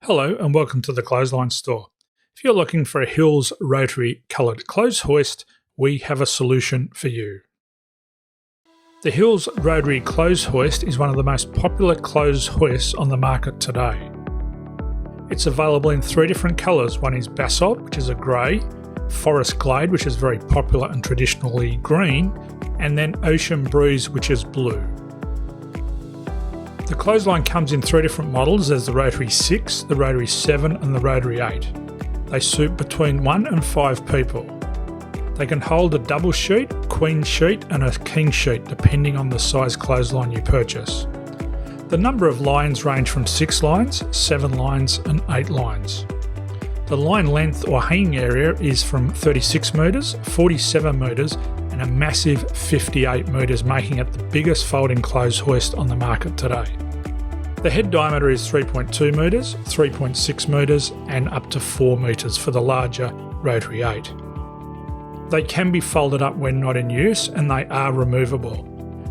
Hello and welcome to the Clothesline store. If you're looking for a Hills rotary coloured clothes hoist, we have a solution for you. The Hills rotary clothes hoist is one of the most popular clothes hoists on the market today. It's available in three different colours. One is Basalt, which is a grey, Forest Glade, which is very popular and traditionally green, and then Ocean Breeze, which is blue. The Clothesline comes in three different models. There's the Rotary 6, the Rotary 7 and the Rotary 8. They suit between 1 and 5 people. They can hold a double sheet, queen sheet and a king sheet depending on the size clothesline you purchase. The number of lines range from 6 lines, 7 lines and 8 lines. The line length or hanging area is from 36 metres, 47 metres and a massive 58 metres, making it the biggest folding clothes hoist on the market today. The head diameter is 3.2 metres, 3.6 metres and up to 4 metres for the larger Rotary 8. They can be folded up when not in use and they are removable.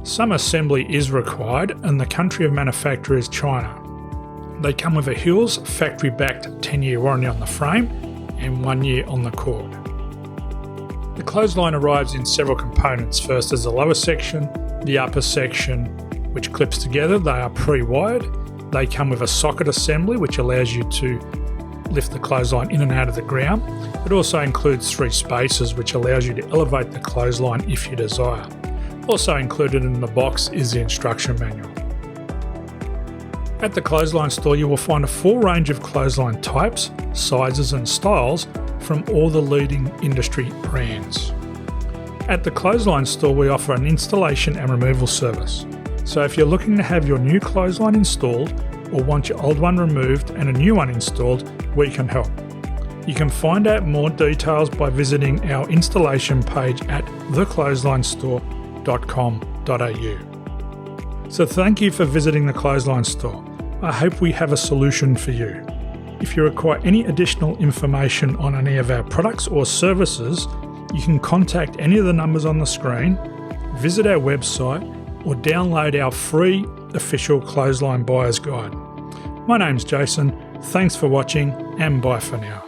Some assembly is required and the country of manufacture is China. They come with a Hills factory-backed 10-year warranty on the frame and 1 year on the cord. The Clothesline arrives in several components. First is the lower section, the upper section, which clips together. They are pre-wired. They come with a socket assembly, which allows you to lift the clothesline in and out of the ground. It also includes 3 spacers, which allows you to elevate the clothesline if you desire. Also included in the box is the instruction manual. At the Clothesline store, you will find a full range of clothesline types, sizes and styles from all the leading industry brands. At the Clothesline store, we offer an installation and removal service. So if you're looking to have your new clothesline installed or want your old one removed and a new one installed, we can help. You can find out more details by visiting our installation page at theclotheslinestore.com.au. So thank you for visiting the Clothesline store. I hope we have a solution for you. If you require any additional information on any of our products or services, you can contact any of the numbers on the screen, visit our website, or download our free official Clothesline Buyer's Guide. My name's Jason, thanks for watching and bye for now.